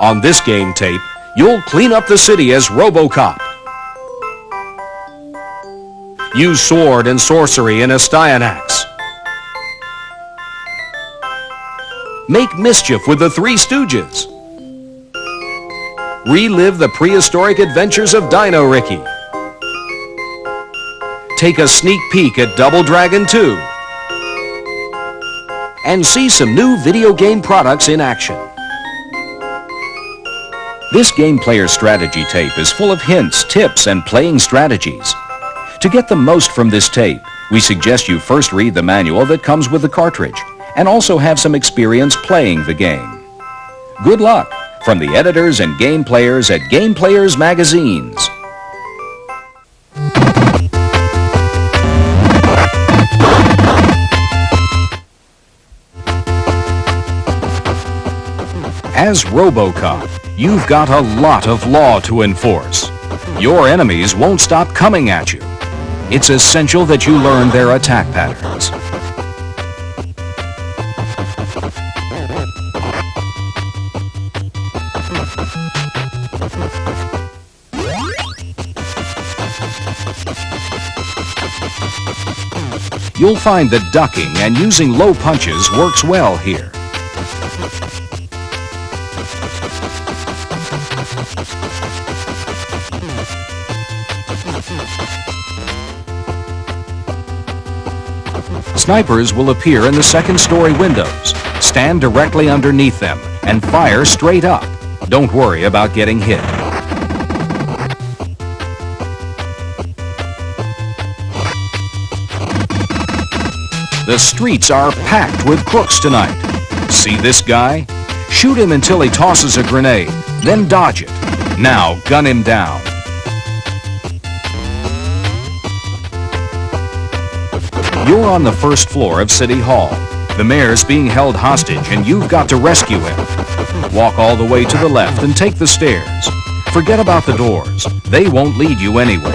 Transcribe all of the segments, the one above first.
On this game tape, you'll clean up the city as RoboCop. Use sword and sorcery in Astyanax. Make mischief with the Three Stooges. Relive the prehistoric adventures of Dino Ricky. Take a sneak peek at Double Dragon 2. And see some new video game products in action. This Game Player Strategy tape is full of hints, tips, and playing strategies. To get the most from this tape, we suggest you first read the manual that comes with the cartridge and also have some experience playing the game. Good luck from the editors and game players at Game Players Magazines. As RoboCop, you've got a lot of law to enforce. Your enemies won't stop coming at you. It's essential that you learn their attack patterns. You'll find that ducking and using low punches works well here. Snipers will appear in the second-story windows. Stand directly underneath them and fire straight up. Don't worry about getting hit. The streets are packed with crooks tonight. See this guy? Shoot him until he tosses a grenade, then dodge it. Now gun him down. You're on the first floor of City Hall. The mayor's being held hostage and you've got to rescue him. Walk all the way to the left and take the stairs. Forget about the doors. They won't lead you anywhere.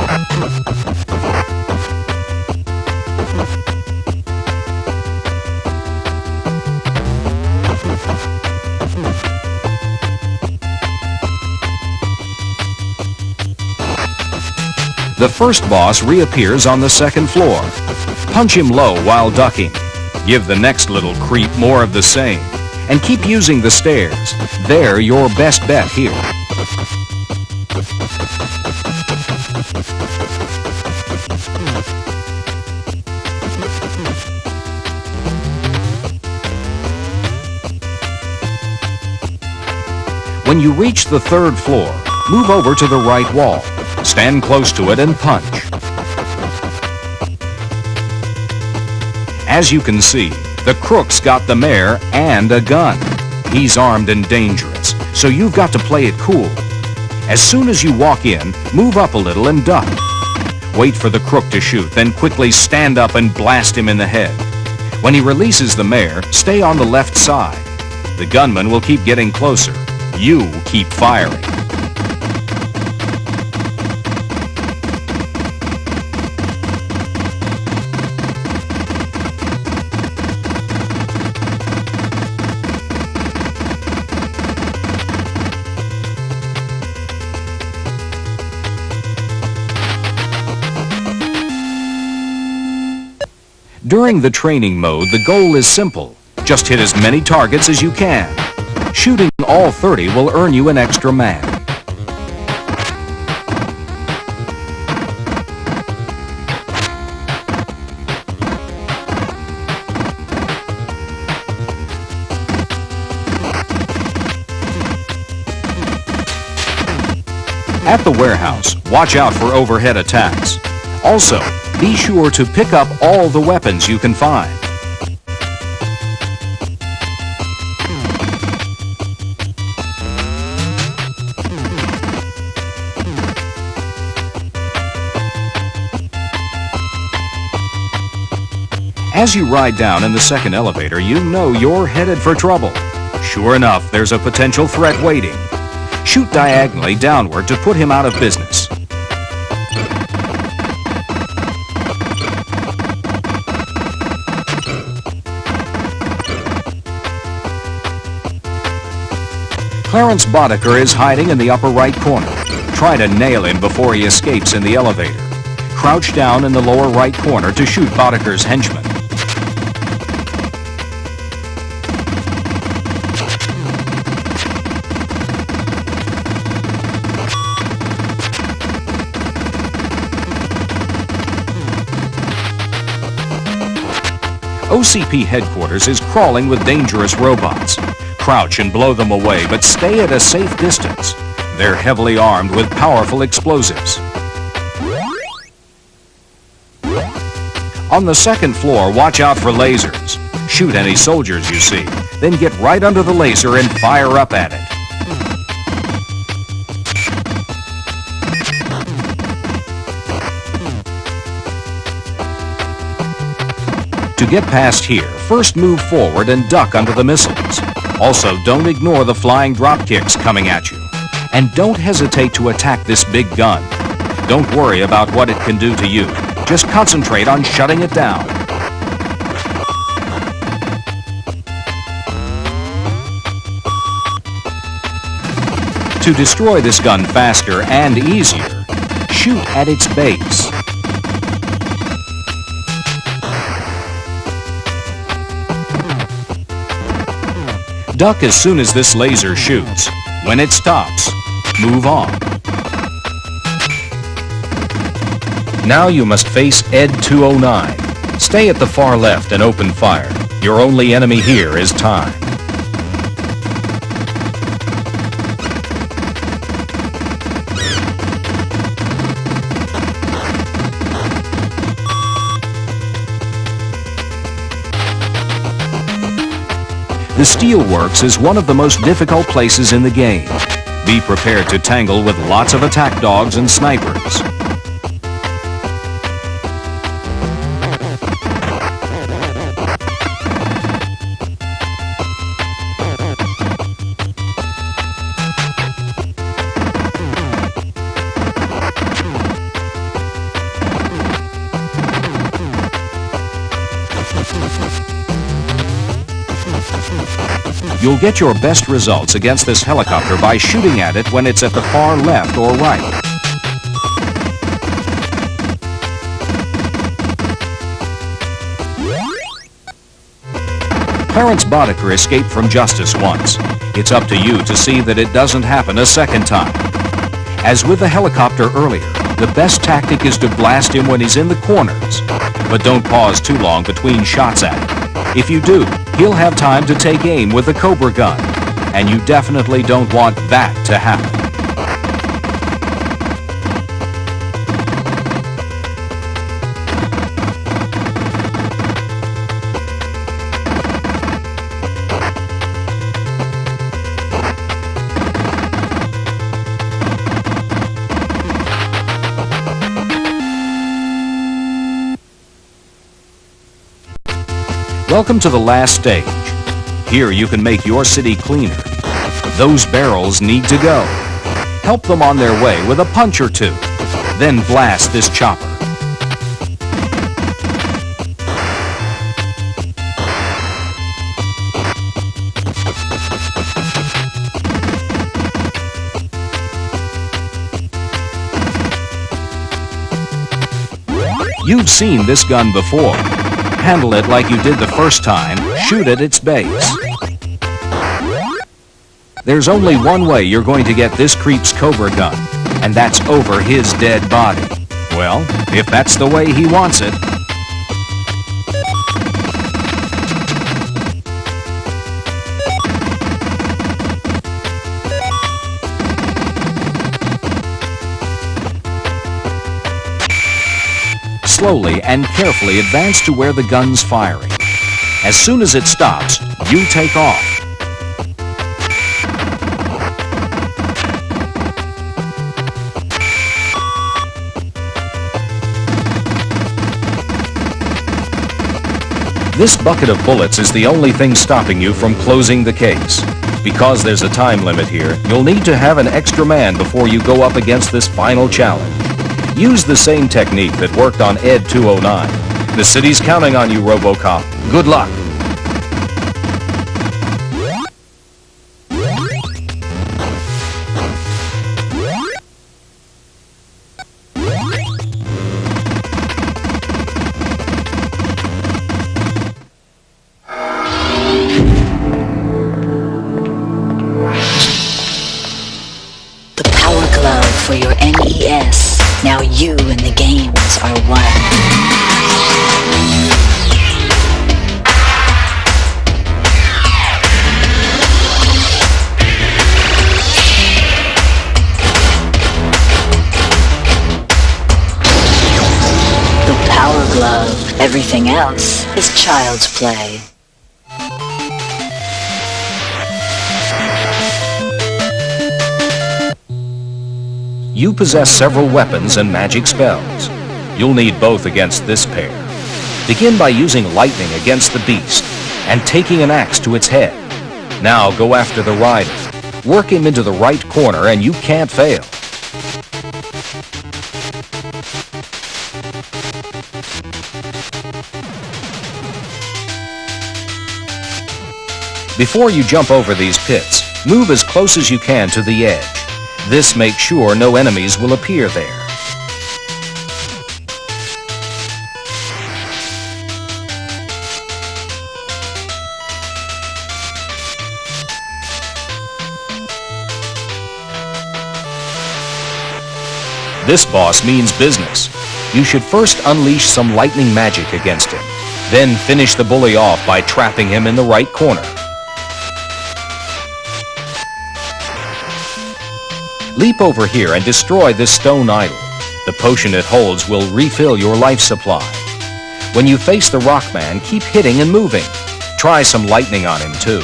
The first boss reappears on the second floor. Punch him low while ducking. Give the next little creep more of the same. And keep using the stairs. They're your best bet here. When you reach the third floor, move over to the right wall. Stand close to it and punch. As you can see, the crook's got the mayor and a gun. He's armed and dangerous, so you've got to play it cool. As soon as you walk in, move up a little and duck. Wait for the crook to shoot, then quickly stand up and blast him in the head. When he releases the mayor, stay on the left side. The gunman will keep getting closer. You keep firing. During the training mode, the goal is simple. Just hit as many targets as you can. Shooting all 30 will earn you an extra man. At the warehouse, watch out for overhead attacks. Also, be sure to pick up all the weapons you can find. As you ride down in the second elevator, you know you're headed for trouble. Sure enough, there's a potential threat waiting. Shoot diagonally downward to put him out of business. Clarence Boddicker is hiding in the upper right corner. Try to nail him before he escapes in the elevator. Crouch down in the lower right corner to shoot Boddicker's henchman. OCP headquarters is crawling with dangerous robots. Crouch and blow them away, but stay at a safe distance. They're heavily armed with powerful explosives. On the second floor, watch out for lasers. Shoot any soldiers you see, then get right under the laser and fire up at it. To get past here, first move forward and duck under the missiles. Also, don't ignore the flying drop kicks coming at you. And don't hesitate to attack this big gun. Don't worry about what it can do to you. Just concentrate on shutting it down. To destroy this gun faster and easier, shoot at its base. Duck as soon as this laser shoots. When it stops, move on. Now you must face Ed 209. Stay at the far left and open fire. Your only enemy here is time. The steelworks is one of the most difficult places in the game. Be prepared to tangle with lots of attack dogs and snipers. You'll get your best results against this helicopter by shooting at it when it's at the far left or right. Clarence Boddicker escaped from justice once. It's up to you to see that it doesn't happen a second time. As with the helicopter earlier, the best tactic is to blast him when he's in the corners. But don't pause too long between shots at him. If you do, he'll have time to take aim with the Cobra gun, and you definitely don't want that to happen. Welcome to the last stage. Here you can make your city cleaner. Those barrels need to go. Help them on their way with a punch or two. Then blast this chopper. You've seen this gun before. Handle it like you did the first time. Shoot at its base. There's only one way you're going to get this creep's Cobra gun, and that's over his dead body. Well, if that's the way he wants it. Slowly and carefully advance to where the gun's firing. As soon as it stops, you take off. This bucket of bullets is the only thing stopping you from closing the case. Because there's a time limit here, you'll need to have an extra man before you go up against this final challenge. Use the same technique that worked on Ed 209. The city's counting on you, RoboCop. Good luck. You and the games are one. Power glove. Everything else is child's play. You possess several weapons and magic spells. You'll need both against this pair. Begin by using lightning against the beast and taking an axe to its head. Now go after the rider. Work him into the right corner and you can't fail. Before you jump over these pits, move as close as you can to the edge. This makes sure no enemies will appear there. This boss means business. You should first unleash some lightning magic against him. Then finish the bully off by trapping him in the right corner. Leap over here and destroy this stone idol. The potion it holds will refill your life supply. When you face the rock man, keep hitting and moving. Try some lightning on him too.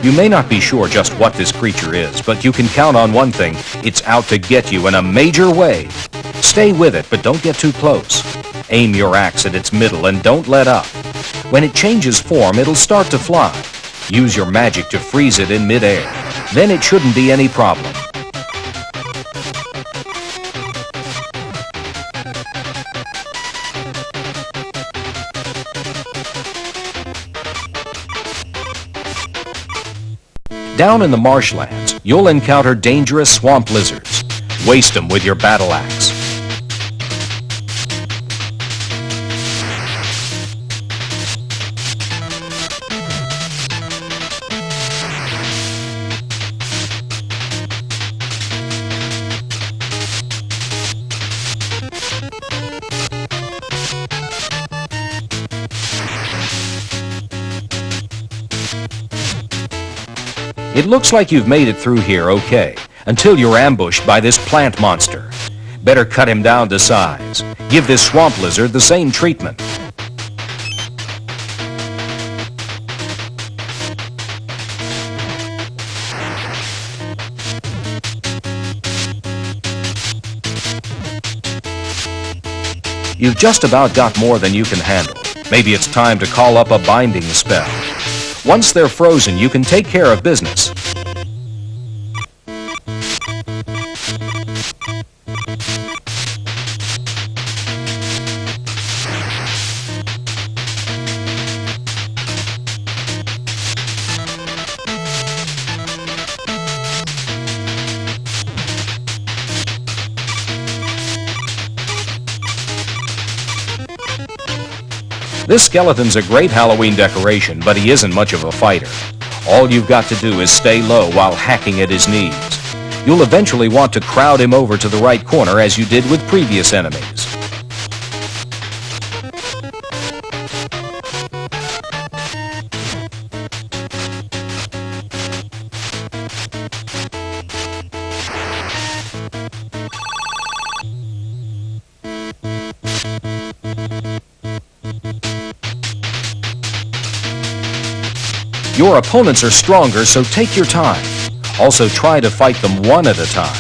You may not be sure just what this creature is, but you can count on one thing. It's out to get you in a major way. Stay with it, but don't get too close. Aim your axe at its middle and don't let up. When it changes form, it'll start to fly. Use your magic to freeze it in midair. Then it shouldn't be any problem. Down in the marshlands, you'll encounter dangerous swamp lizards. Waste them with your battle axe. It looks like you've made it through here okay, until you're ambushed by this plant monster. Better cut him down to size. Give this swamp lizard the same treatment. You've just about got more than you can handle. Maybe it's time to call up a binding spell. Once they're frozen, you can take care of business. This skeleton's a great Halloween decoration, but he isn't much of a fighter. All you've got to do is stay low while hacking at his knees. You'll eventually want to crowd him over to the right corner as you did with previous enemies. Your opponents are stronger, so take your time. Also try to fight them one at a time.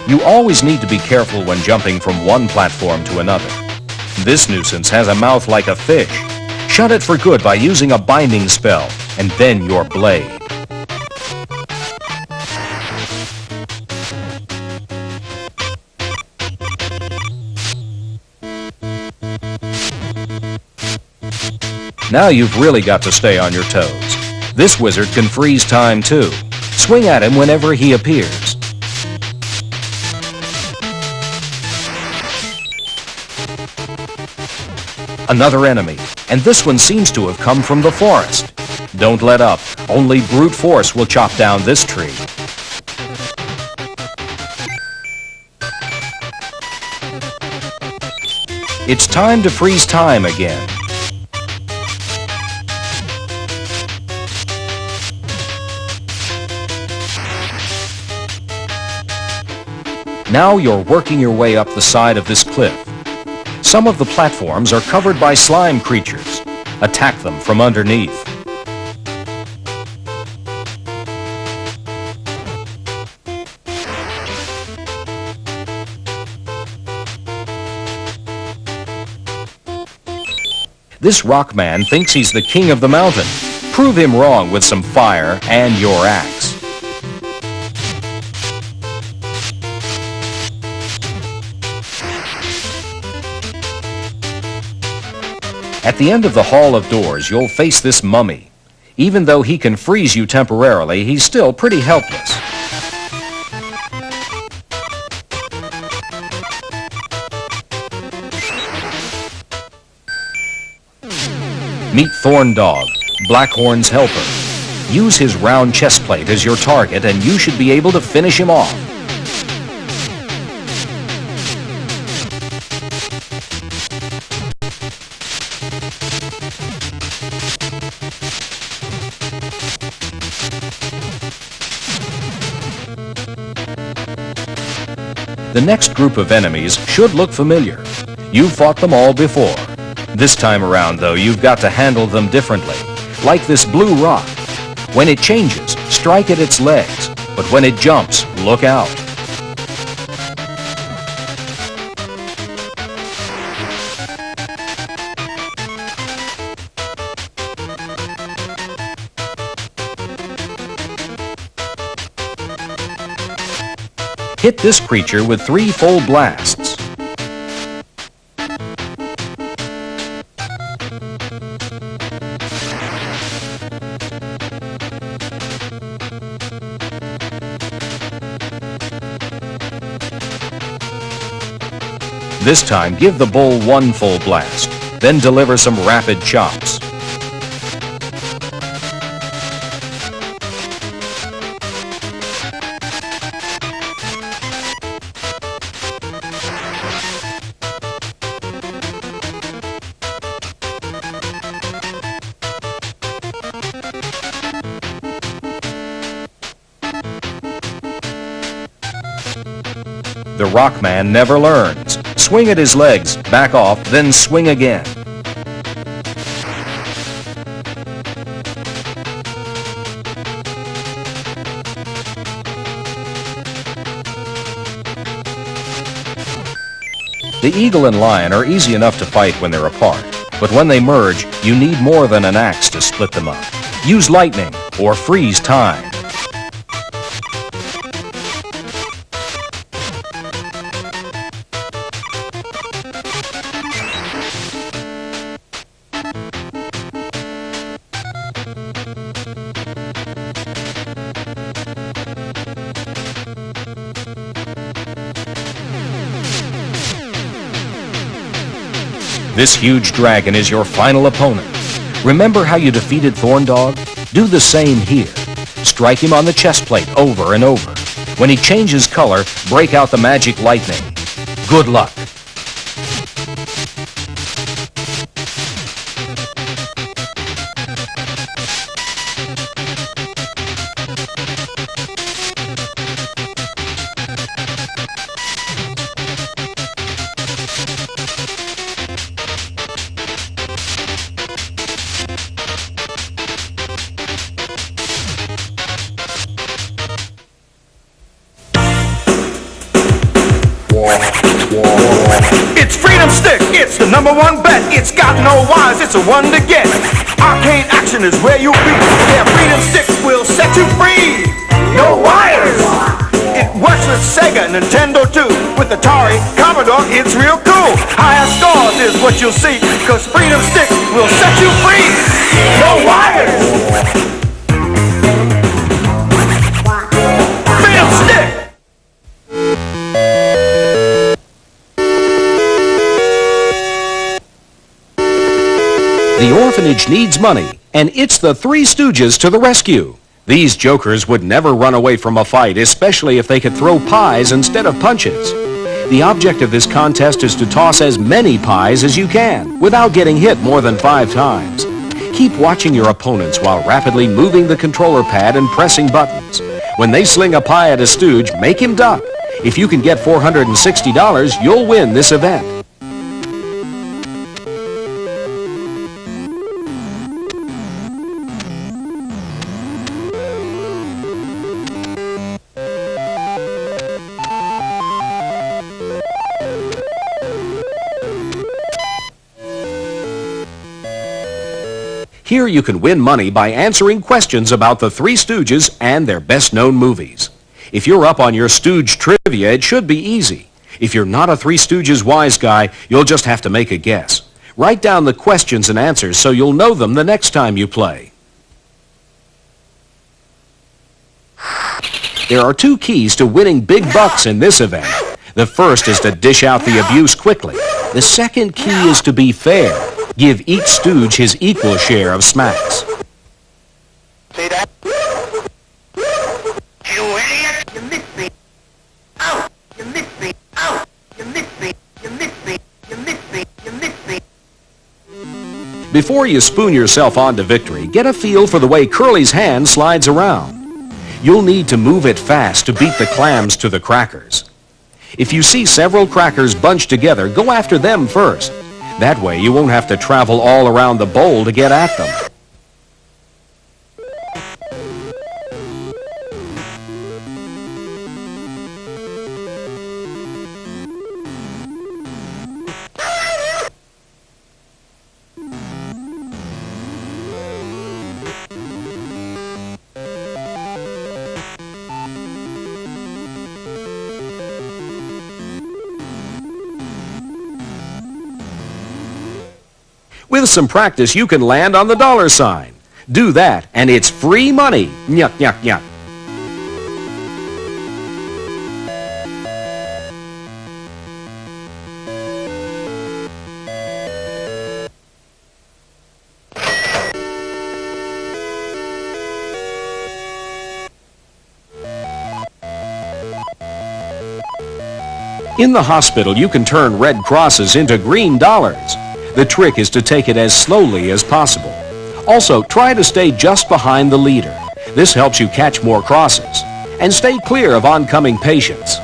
You always need to be careful when jumping from one platform to another. This nuisance has a mouth like a fish. Shut it for good by using a binding spell, and then your blade. Now you've really got to stay on your toes. This wizard can freeze time too. Swing at him whenever he appears. Another enemy, and this one seems to have come from the forest. Don't let up. Only brute force will chop down this tree. It's time to freeze time again. Now you're working your way up the side of this cliff. Some of the platforms are covered by slime creatures. Attack them from underneath. This rock man thinks he's the king of the mountain. Prove him wrong with some fire and your axe. At the end of the Hall of Doors, you'll face this mummy. Even though he can freeze you temporarily, he's still pretty helpless. Meet Thorn Dog, Blackhorn's helper. Use his round chest plate as your target and you should be able to finish him off. The next group of enemies should look familiar. You've fought them all before. This time around, though, you've got to handle them differently. Like this blue rock. When it changes, strike at its legs. But when it jumps, look out. Hit this creature with 3 full blasts. This time, give the bull 1 full blast, then deliver some rapid chops. The Rockman never learns. Swing at his legs, back off, then swing again. The eagle and lion are easy enough to fight when they're apart, but when they merge, you need more than an axe to split them up. Use lightning or freeze time. This huge dragon is your final opponent. Remember how you defeated Thorn Dog? Do the same here. Strike him on the chest plate over and over. When he changes color, break out the magic lightning. Good luck. It's Freedom Stick, it's the #1 bet. It's got no wires, it's a one to get. Arcane action is where you'll be. Yeah, Freedom Sticks will set you free. No wires! It works with Sega, Nintendo too. With Atari, Commodore, it's real cool. Higher scores is what you'll see, cause freedom sticks will set you free. No wires. Freedom stick. The orphanage needs money, and it's the Three Stooges to the rescue. These jokers would never run away from a fight, especially if they could throw pies instead of punches. The object of this contest is to toss as many pies as you can, without getting hit more than 5 times. Keep watching your opponents while rapidly moving the controller pad and pressing buttons. When they sling a pie at a stooge, make him duck. If you can get $460, you'll win this event. Here you can win money by answering questions about the Three Stooges and their best-known movies. If you're up on your Stooge trivia, it should be easy. If you're not a Three Stooges wise guy, you'll just have to make a guess. Write down the questions and answers so you'll know them the next time you play. There are 2 keys to winning big bucks in this event. The first is to dish out the abuse quickly. The second key is to be fair. Give each stooge his equal share of smacks. See that? You idiot! You missed me! Out! You missed me! Out! You missed me! You missed me! You missed me! You missed me! Before you spoon yourself on to victory, get a feel for the way Curly's hand slides around. You'll need to move it fast to beat the clams to the crackers. If you see several crackers bunched together, go after them first. That way you won't have to travel all around the bowl to get at them. With some practice, you can land on the dollar sign. Do that, and it's free money. Nyuk, nyuk, nyuk. In the hospital, you can turn red crosses into green dollars. The trick is to take it as slowly as possible. Also, try to stay just behind the leader. This helps you catch more crosses. And stay clear of oncoming patients.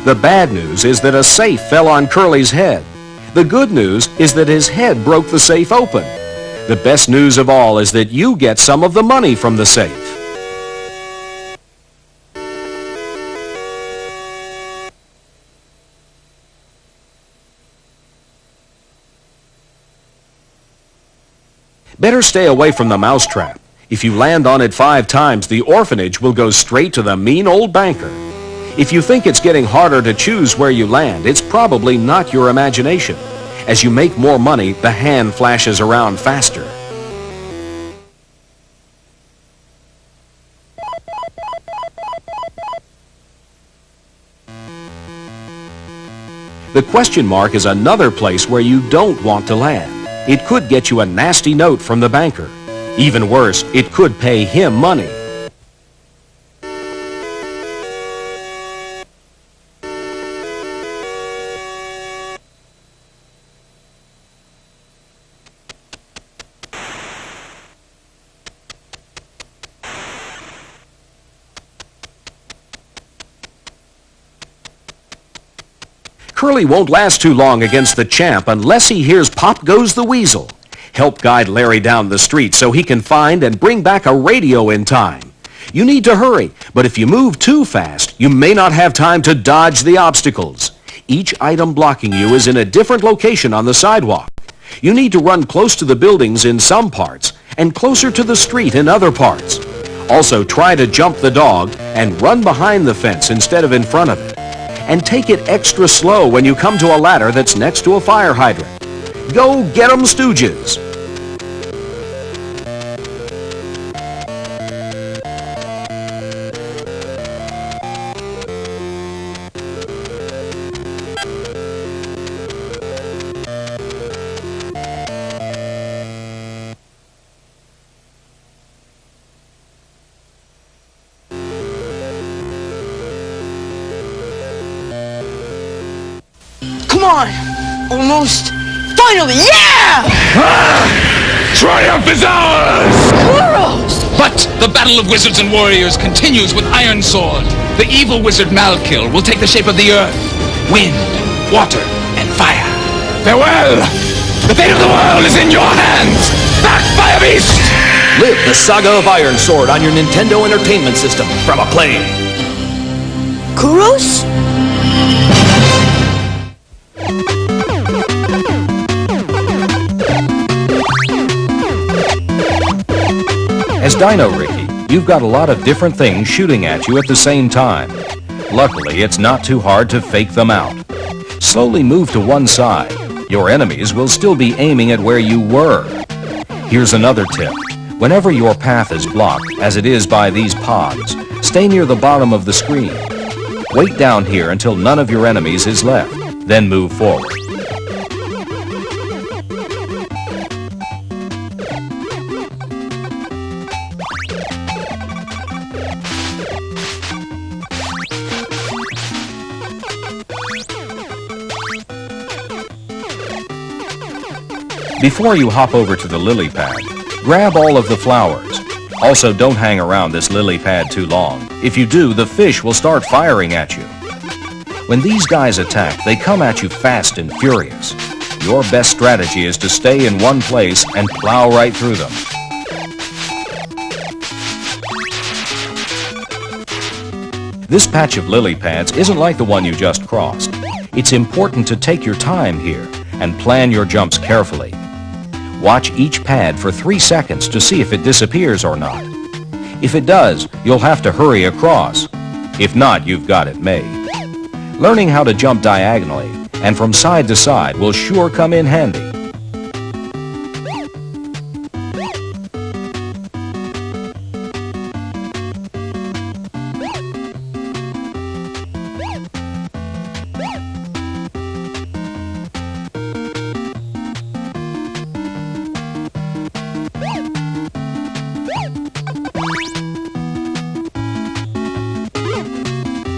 The bad news is that a safe fell on Curly's head. The good news is that his head broke the safe open. The best news of all is that you get some of the money from the safe. Better stay away from the mousetrap. If you land on it 5 times, the orphanage will go straight to the mean old banker. If you think it's getting harder to choose where you land, it's probably not your imagination. As you make more money, the hand flashes around faster. The question mark is another place where you don't want to land. It could get you a nasty note from the banker. Even worse, it could pay him money. Curly won't last too long against the champ unless he hears Pop Goes the Weasel. Help guide Larry down the street so he can find and bring back a radio in time. You need to hurry, but if you move too fast, you may not have time to dodge the obstacles. Each item blocking you is in a different location on the sidewalk. You need to run close to the buildings in some parts and closer to the street in other parts. Also, try to jump the dog and run behind the fence instead of in front of it. And take it extra slow when you come to a ladder that's next to a fire hydrant. Go get 'em, Stooges! Come on! Almost! Finally! Yeah! Triumph is ours! Kuros! But the battle of wizards and warriors continues with Iron Sword. The evil wizard Malkil will take the shape of the earth, wind, water, and fire. Farewell! The fate of the world is in your hands! Back, Fire Beast! Live the saga of Iron Sword on your Nintendo Entertainment System from Acclaim. Kuros? As Dino Ricky, you've got a lot of different things shooting at you at the same time. Luckily, it's not too hard to fake them out. Slowly move to one side. Your enemies will still be aiming at where you were. Here's another tip. Whenever your path is blocked, as it is by these pods, stay near the bottom of the screen. Wait down here until none of your enemies is left, then move forward. Before you hop over to the lily pad, grab all of the flowers. Also, don't hang around this lily pad too long. If you do, the fish will start firing at you. When these guys attack, they come at you fast and furious. Your best strategy is to stay in one place and plow right through them. This patch of lily pads isn't like the one you just crossed. It's important to take your time here and plan your jumps carefully. Watch each pad for 3 seconds to see if it disappears or not. If it does, you'll have to hurry across. If not, you've got it made. Learning how to jump diagonally and from side to side will sure come in handy.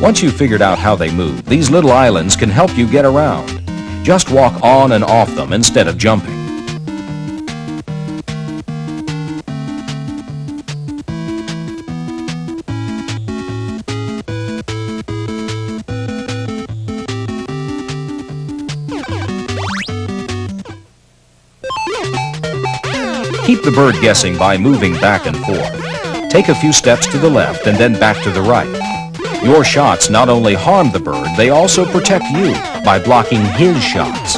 Once you've figured out how they move, these little islands can help you get around. Just walk on and off them instead of jumping. Keep the bird guessing by moving back and forth. Take a few steps to the left and then back to the right. Your shots not only harm the bird, they also protect you by blocking his shots.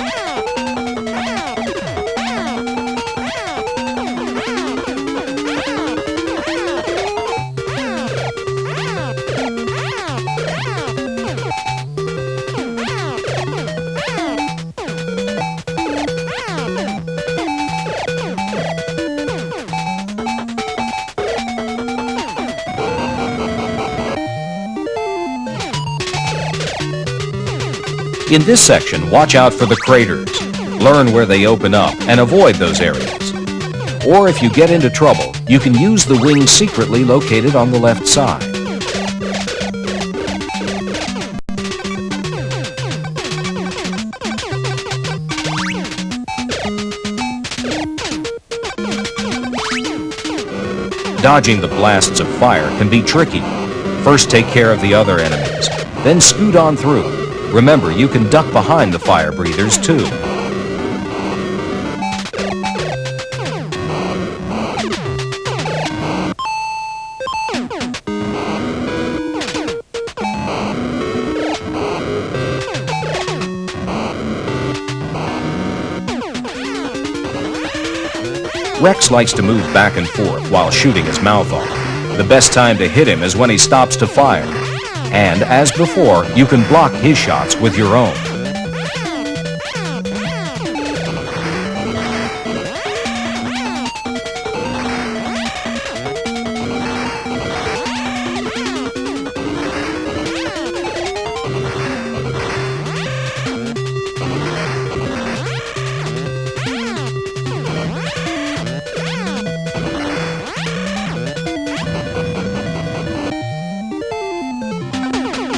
In this section, watch out for the craters. Learn where they open up and avoid those areas. Or if you get into trouble, you can use the wings secretly located on the left side. Dodging the blasts of fire can be tricky. First take care of the other enemies, then scoot on through. Remember, you can duck behind the fire breathers too. Rex likes to move back and forth while shooting his mouth off. The best time to hit him is when he stops to fire. And as before, you can block his shots with your own.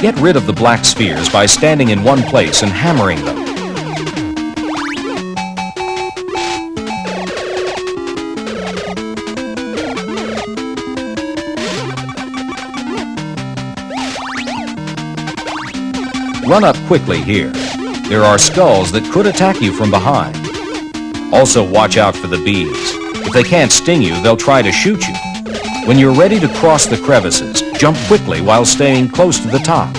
Get rid of the black spheres by standing in one place and hammering them. Run up quickly here. There are skulls that could attack you from behind. Also watch out for the bees. If they can't sting you, they'll try to shoot you. When you're ready to cross the crevices, jump quickly while staying close to the top.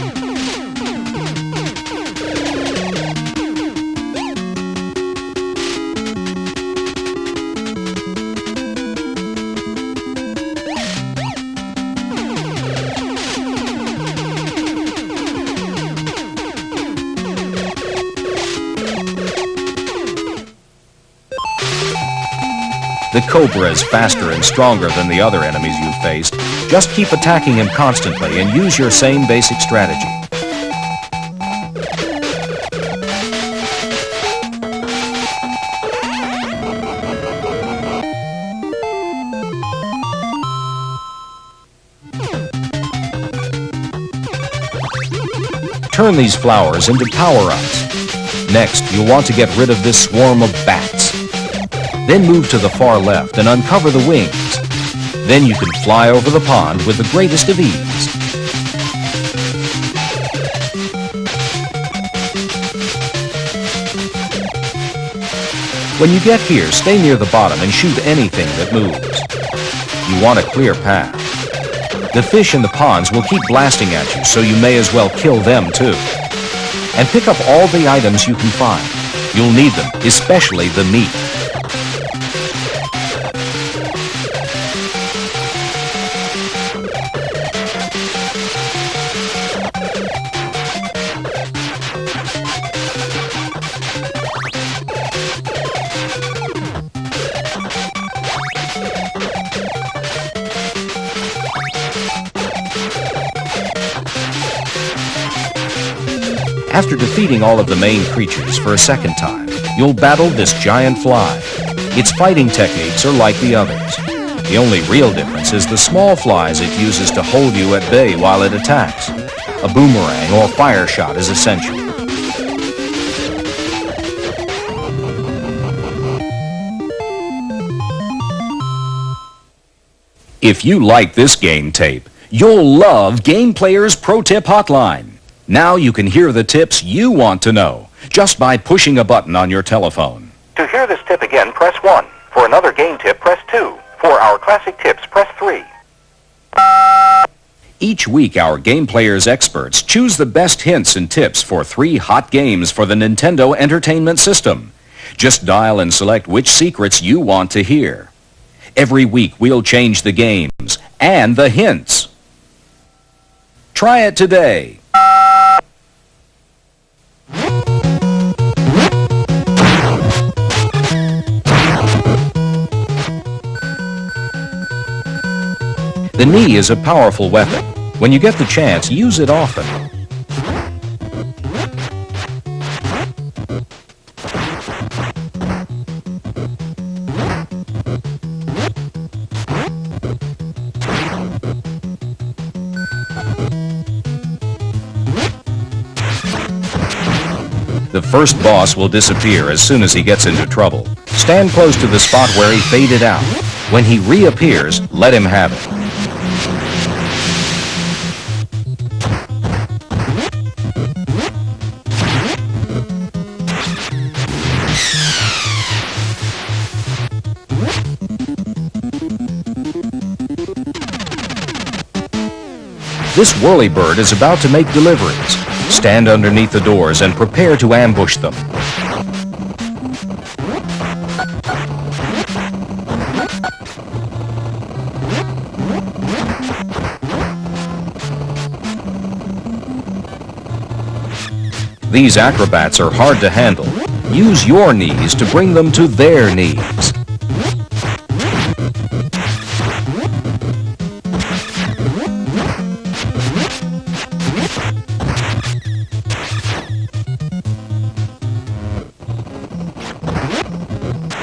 The Cobra is faster and stronger than the other enemies you've faced. Just keep attacking him constantly and use your same basic strategy. Turn these flowers into power-ups. Next, you'll want to get rid of this swarm of bats. Then move to the far left and uncover the wings. Then you can fly over the pond with the greatest of ease. When you get here, stay near the bottom and shoot anything that moves. You want a clear path. The fish in the ponds will keep blasting at you, so you may as well kill them too. And pick up all the items you can find. You'll need them, especially the meat. After defeating all of the main creatures for a second time, you'll battle this giant fly. Its fighting techniques are like the others. The only real difference is the small flies it uses to hold you at bay while it attacks. A boomerang or fire shot is essential. If you like this game tape, you'll love Game Player's Pro Tip Hotline. Now you can hear the tips you want to know just by pushing a button on your telephone. To hear this tip again, press 1. For another game tip, press 2. For our classic tips, press 3. Each week, our Game Player's experts choose the best hints and tips for 3 hot games for the Nintendo Entertainment System. Just dial and select which secrets you want to hear. Every week, we'll change the games and the hints. Try it today. The knee is a powerful weapon. When you get the chance, use it often. The first boss will disappear as soon as he gets into trouble. Stand close to the spot where he faded out. When he reappears, let him have it. This whirlybird is about to make deliveries. Stand underneath the doors and prepare to ambush them. These acrobats are hard to handle. Use your knees to bring them to their knees.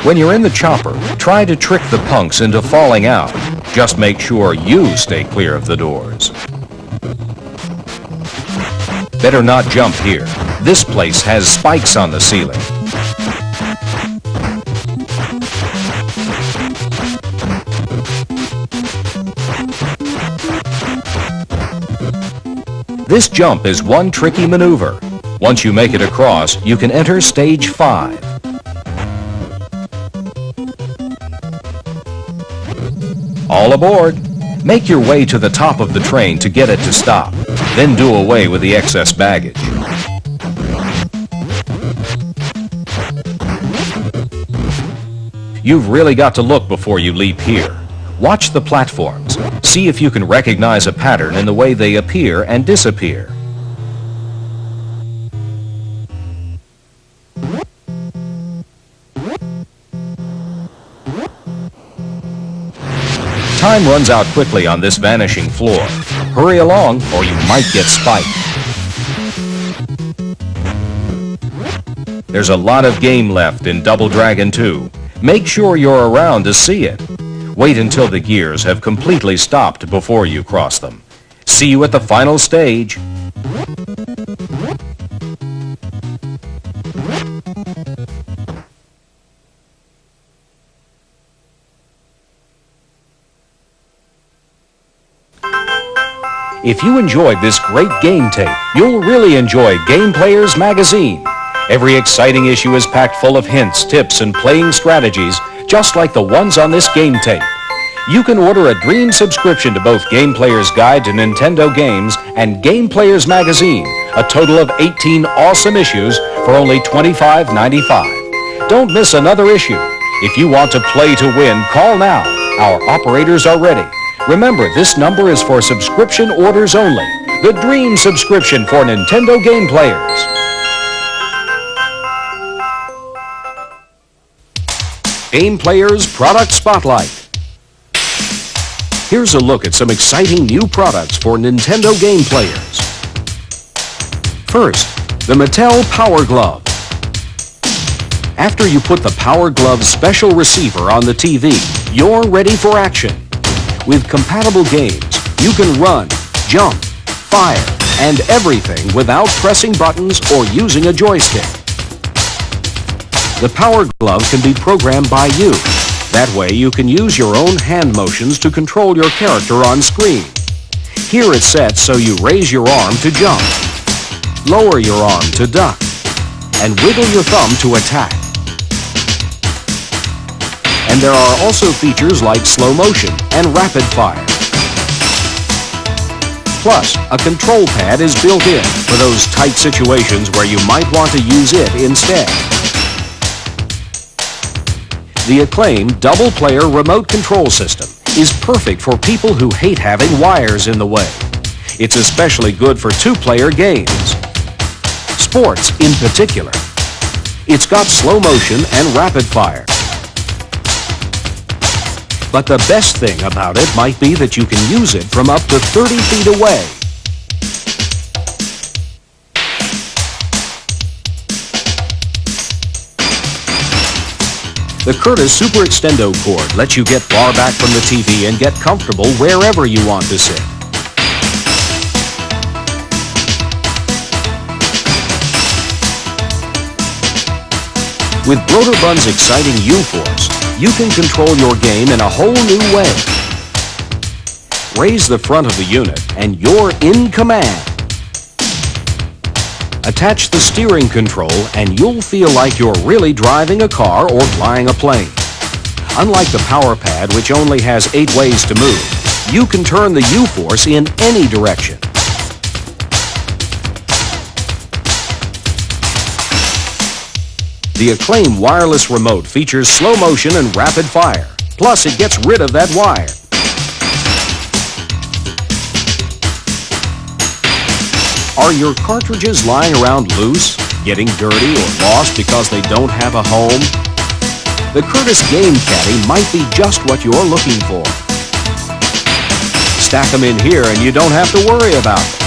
When you're in the chopper, try to trick the punks into falling out. Just make sure you stay clear of the doors. Better not jump here. This place has spikes on the ceiling. This jump is one tricky maneuver. Once you make it across, you can enter stage 5. All aboard! Make your way to the top of the train to get it to stop. Then do away with the excess baggage. You've really got to look before you leap here. Watch the platforms. See if you can recognize a pattern in the way they appear and disappear. Time runs out quickly on this vanishing floor. Hurry along or you might get spiked. There's a lot of game left in Double Dragon 2. Make sure you're around to see it. Wait until the gears have completely stopped before you cross them. See you at the final stage. If you enjoyed this great game tape, you'll really enjoy Game Players magazine. Every exciting issue is packed full of hints, tips, and playing strategies, just like the ones on this game tape. You can order a dream subscription to both Game Players Guide to Nintendo Games and Game Players magazine, a total of 18 awesome issues for only $25.95. Don't miss another issue. If you want to play to win, call now. Our operators are ready. Remember, this number is for subscription orders only. The dream subscription for Nintendo Game Players. Game Players Product Spotlight. Here's a look at some exciting new products for Nintendo Game Players. First, the Mattel Power Glove. After you put the Power Glove's special receiver on the TV, you're ready for action. With compatible games, you can run, jump, fire, and everything without pressing buttons or using a joystick. The Power Glove can be programmed by you. That way you can use your own hand motions to control your character on screen. Here it's set so you raise your arm to jump, lower your arm to duck, and wiggle your thumb to attack. And there are also features like slow motion and rapid fire. Plus, a control pad is built in for those tight situations where you might want to use it instead. The acclaimed double-player remote control system is perfect for people who hate having wires in the way. It's especially good for two-player games. Sports in particular. It's got slow motion and rapid fire. But the best thing about it might be that you can use it from up to 30 feet away. The Curtis Super Extendo cord lets you get far back from the TV and get comfortable wherever you want to sit. With Broderbund's exciting U-Force, you can control your game in a whole new way. Raise the front of the unit and you're in command. Attach the steering control and you'll feel like you're really driving a car or flying a plane. Unlike the power pad, which only has 8 ways to move, You can turn the U-force in any direction. The Acclaim wireless remote features slow motion and rapid fire. Plus, it gets rid of that wire. Are your cartridges lying around loose, getting dirty or lost because they don't have a home? The Curtis Game Caddy might be just what you're looking for. Stack them in here and you don't have to worry about it.